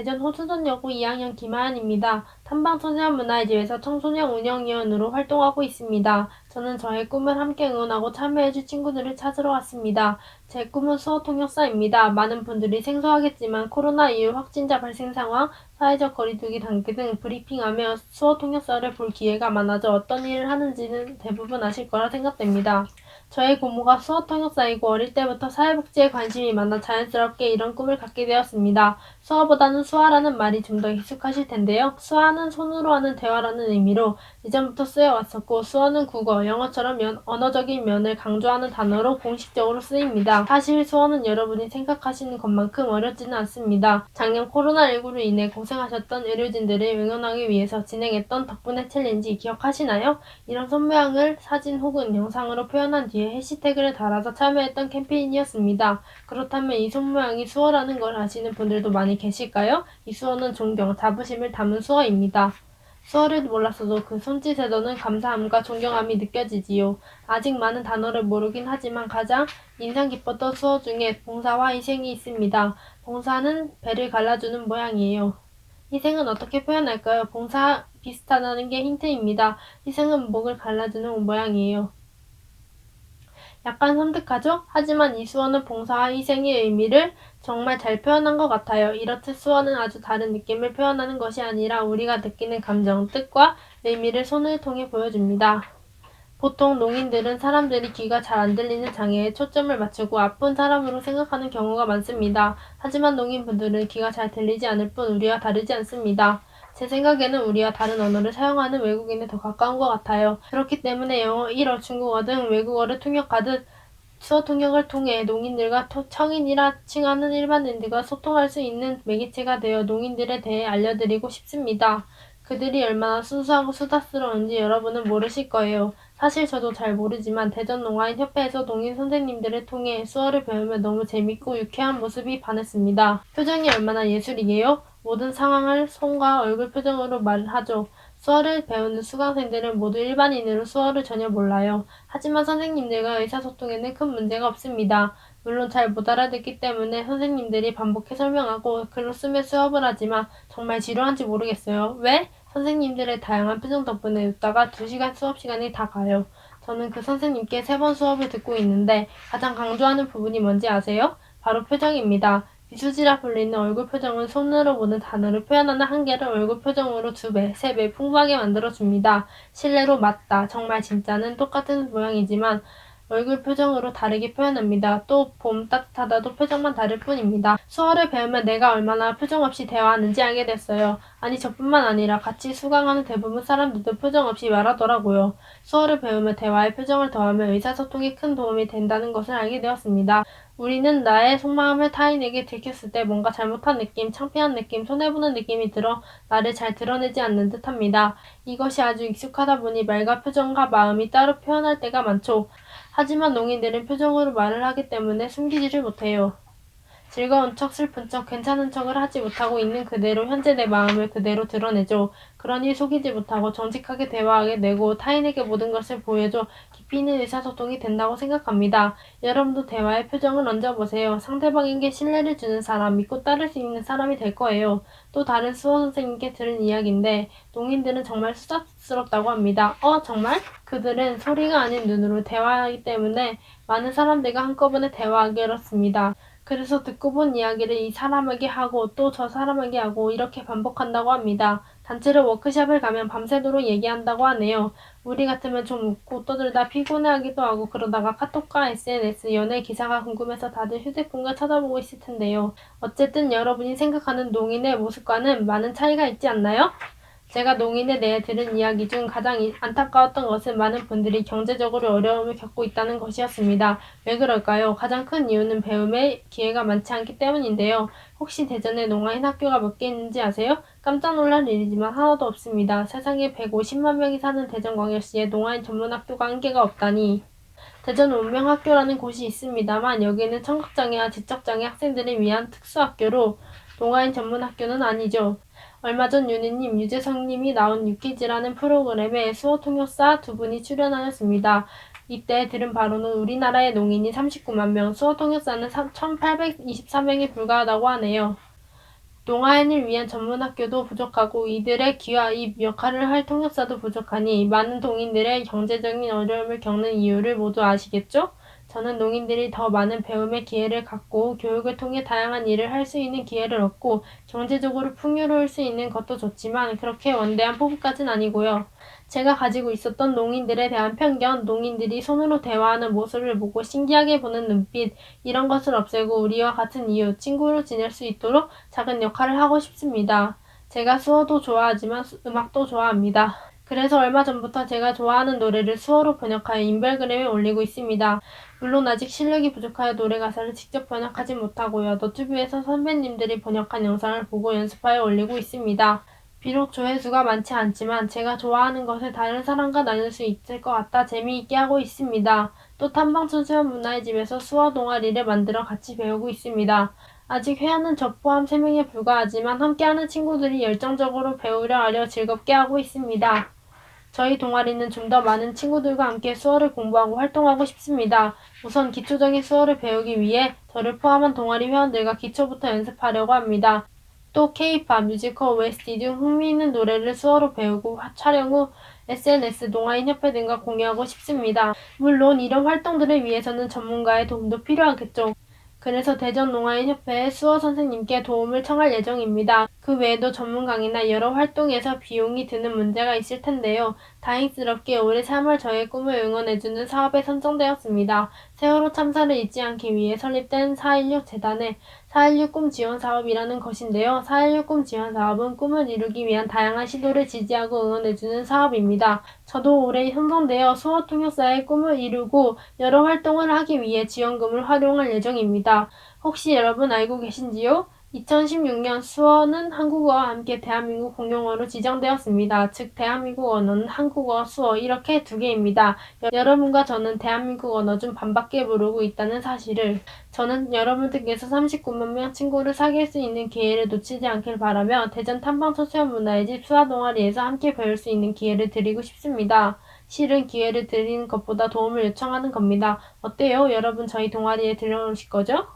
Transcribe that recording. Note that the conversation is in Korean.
대전 호수동여고 2학년 김하연입니다. 탐방소년문화재에서 청소년 운영위원으로 활동하고 있습니다. 저는 저의 꿈을 함께 응원하고 참여해줄 친구들을 찾으러 왔습니다. 제 꿈은 수어통역사입니다. 많은 분들이 생소하겠지만 코로나 이후 확진자 발생 상황, 사회적 거리두기 단계 등 브리핑하며 수어통역사를 볼 기회가 많아져 어떤 일을 하는지는 대부분 아실 거라 생각됩니다. 저의 고모가 수어통역사이고 어릴 때부터 사회복지에 관심이 많아 자연스럽게 이런 꿈을 갖게 되었습니다. 수어보다는 수화라는 말이 좀 더 익숙하실 텐데요. 수화는 손으로 하는 대화라는 의미로 이전부터 쓰여왔었고 수어는 국어, 영어처럼 언어적인 면을 강조하는 단어로 공식적으로 쓰입니다. 사실 수어는 여러분이 생각하시는 것만큼 어렵지는 않습니다. 작년 코로나19로 인해 고생하셨던 의료진들을 응원하기 위해서 진행했던 덕분에 챌린지 기억하시나요? 이런 손모양을 사진 혹은 영상으로 표현한 뒤에 해시태그를 달아서 참여했던 캠페인이었습니다. 그렇다면 이 손모양이 수어라는 걸 아시는 분들도 많이 계실까요? 이 수어는 존경, 자부심을 담은 수어입니다. 수어를 몰랐어도 그 손짓에서는 감사함과 존경함이 느껴지지요. 아직 많은 단어를 모르긴 하지만 가장 인상 깊었던 수어 중에 봉사와 희생이 있습니다. 봉사는 배를 갈라주는 모양이에요. 희생은 어떻게 표현할까요? 봉사 비슷하다는 게 힌트입니다. 희생은 목을 갈라주는 모양이에요. 약간 섬뜩하죠? 하지만 이 수어는 봉사와 희생의 의미를 정말 잘 표현한 것 같아요. 이렇듯 수어는 아주 다른 느낌을 표현하는 것이 아니라 우리가 느끼는 감정, 뜻과 의미를 손을 통해 보여줍니다. 보통 농인들은 사람들이 귀가 잘 안 들리는 장애에 초점을 맞추고 아픈 사람으로 생각하는 경우가 많습니다. 하지만 농인분들은 귀가 잘 들리지 않을 뿐 우리와 다르지 않습니다. 제 생각에는 우리와 다른 언어를 사용하는 외국인에 더 가까운 것 같아요. 그렇기 때문에 영어, 일어, 중국어 등 외국어를 통역하듯 수어 통역을 통해 농인들과 청인이라 칭하는 일반인들과 소통할 수 있는 매개체가 되어 농인들에 대해 알려드리고 싶습니다. 그들이 얼마나 순수하고 수다스러운지 여러분은 모르실 거예요. 사실 저도 잘 모르지만 대전농아인협회에서 농인 선생님들을 통해 수어를 배우며 너무 재밌고 유쾌한 모습이 반했습니다. 표정이 얼마나 예술이게요? 모든 상황을 손과 얼굴 표정으로 말을 하죠. 수어를 배우는 수강생들은 모두 일반인으로 수어를 전혀 몰라요. 하지만 선생님들과 의사소통에는 큰 문제가 없습니다. 물론 잘 못 알아듣기 때문에 선생님들이 반복해 설명하고 글로 쓰며 수업을 하지만 정말 지루한지 모르겠어요. 왜? 선생님들의 다양한 표정 덕분에 웃다가 2시간 수업 시간이 다 가요. 저는 그 선생님께 3번 수업을 듣고 있는데 가장 강조하는 부분이 뭔지 아세요? 바로 표정입니다. 미수지라 불리는 얼굴 표정은 손으로 보는 단어를 표현하는 한계를 얼굴 표정으로 2배, 3배 풍부하게 만들어줍니다. 실례로 맞다, 정말 진짜는 똑같은 모양이지만 얼굴 표정으로 다르게 표현합니다. 또 봄 따뜻하다도 표정만 다를 뿐입니다. 수어를 배우면 내가 얼마나 표정 없이 대화하는지 알게 됐어요. 아니 저뿐만 아니라 같이 수강하는 대부분 사람들도 표정 없이 말하더라고요. 수어를 배우며 대화에 표정을 더하면 의사소통에 큰 도움이 된다는 것을 알게 되었습니다. 우리는 나의 속마음을 타인에게 들켰을 때 뭔가 잘못한 느낌, 창피한 느낌, 손해보는 느낌이 들어 나를 잘 드러내지 않는 듯합니다. 이것이 아주 익숙하다 보니 말과 표정과 마음이 따로 표현할 때가 많죠. 하지만 농인들은 표정으로 말을 하기 때문에 숨기지를 못해요. 즐거운 척, 슬픈 척, 괜찮은 척을 하지 못하고 있는 그대로 현재 내 마음을 그대로 드러내죠. 그러니 속이지 못하고 정직하게 대화하게 되고 타인에게 모든 것을 보여줘 깊이 있는 의사소통이 된다고 생각합니다. 여러분도 대화의 표정을 얹어보세요. 상대방에게 신뢰를 주는 사람, 믿고 따를 수 있는 사람이 될 거예요. 또 다른 수호 선생님께 들은 이야기인데 농인들은 정말 수다스럽다고 합니다. 정말? 그들은 소리가 아닌 눈으로 대화하기 때문에 많은 사람들과 한꺼번에 대화하기 어렵습니다. 그래서 듣고 본 이야기를 이 사람에게 하고 또 저 사람에게 하고 이렇게 반복한다고 합니다. 단체로 워크숍을 가면 밤새도록 얘기한다고 하네요. 우리 같으면 좀 웃고 떠들다 피곤해하기도 하고 그러다가 카톡과 SNS, 연애 기사가 궁금해서 다들 휴대폰과 쳐다보고 있을 텐데요. 어쨌든 여러분이 생각하는 농인의 모습과는 많은 차이가 있지 않나요? 제가 농인에 대해 들은 이야기 중 가장 안타까웠던 것은 많은 분들이 경제적으로 어려움을 겪고 있다는 것이었습니다. 왜 그럴까요? 가장 큰 이유는 배움의 기회가 많지 않기 때문인데요. 혹시 대전에 농아인 학교가 몇 개 있는지 아세요? 깜짝 놀랄 일이지만 하나도 없습니다. 세상에 150만 명이 사는 대전광역시에 농아인 전문학교가 한 개가 없다니. 대전 운명학교라는 곳이 있습니다만 여기는 청각장애와 지적장애 학생들을 위한 특수학교로 농아인 전문학교는 아니죠. 얼마 전 윤희님, 유재석님이 나온 유키즈라는 프로그램에 수어통역사 2분이 출연하였습니다. 이때 들은 바로는 우리나라의 농인이 39만 명, 수어통역사는 1824명에 불과하다고 하네요. 농아인을 위한 전문학교도 부족하고 이들의 귀와 입 역할을 할 통역사도 부족하니 많은 농인들의 경제적인 어려움을 겪는 이유를 모두 아시겠죠? 저는 농인들이 더 많은 배움의 기회를 갖고 교육을 통해 다양한 일을 할 수 있는 기회를 얻고 경제적으로 풍요로울 수 있는 것도 좋지만 그렇게 원대한 포부까진 아니고요. 제가 가지고 있었던 농인들에 대한 편견, 농인들이 손으로 대화하는 모습을 보고 신기하게 보는 눈빛, 이런 것을 없애고 우리와 같은 이웃, 친구로 지낼 수 있도록 작은 역할을 하고 싶습니다. 제가 수어도 좋아하지만 음악도 좋아합니다. 그래서 얼마 전부터 제가 좋아하는 노래를 수어로 번역하여 인별그램에 올리고 있습니다. 물론 아직 실력이 부족하여 노래 가사를 직접 번역하지 못하고요. 너튜브에서 선배님들이 번역한 영상을 보고 연습하여 올리고 있습니다. 비록 조회수가 많지 않지만 제가 좋아하는 것을 다른 사람과 나눌 수 있을 것 같아 재미있게 하고 있습니다. 또 탐방촌 문화의 집에서 수어 동아리를 만들어 같이 배우고 있습니다. 아직 회원은 저 포함 3명에 불과하지만 함께하는 친구들이 열정적으로 배우려 하려 즐겁게 하고 있습니다. 저희 동아리는 좀 더 많은 친구들과 함께 수어를 공부하고 활동하고 싶습니다. 우선 기초적인 수어를 배우기 위해 저를 포함한 동아리 회원들과 기초부터 연습하려고 합니다. 또 K-팝, 뮤지컬 OST 등 흥미있는 노래를 수어로 배우고 촬영 후 SNS, 동아인협회 등과 공유하고 싶습니다. 물론 이런 활동들을 위해서는 전문가의 도움도 필요하겠죠. 그래서 대전농아인협회의 수어 선생님께 도움을 청할 예정입니다. 그 외에도 전문 강의나 여러 활동에서 비용이 드는 문제가 있을 텐데요. 다행스럽게 올해 3월 저의 꿈을 응원해주는 사업에 선정되었습니다. 세월호 참사를 잊지 않기 위해 설립된 4.16 재단의 4.16 꿈 지원 사업이라는 것인데요. 4.16 꿈 지원 사업은 꿈을 이루기 위한 다양한 시도를 지지하고 응원해주는 사업입니다. 저도 올해 선정되어 수어 통역사의 꿈을 이루고 여러 활동을 하기 위해 지원금을 활용할 예정입니다. 혹시 여러분 알고 계신지요? 2016년 수어는 한국어와 함께 대한민국 공용어로 지정되었습니다. 즉 대한민국 언어는 한국어, 수어 이렇게 두 개입니다. 여러분과 저는 대한민국 언어 중 반밖에 모르고 있다는 사실을, 저는 여러분들께서 39만 명 친구를 사귈 수 있는 기회를 놓치지 않길 바라며 대전 탐방소수문화의 집 수화 동아리에서 함께 배울 수 있는 기회를 드리고 싶습니다. 실은 기회를 드리는 것보다 도움을 요청하는 겁니다. 어때요? 여러분 저희 동아리에 들어오실 거죠?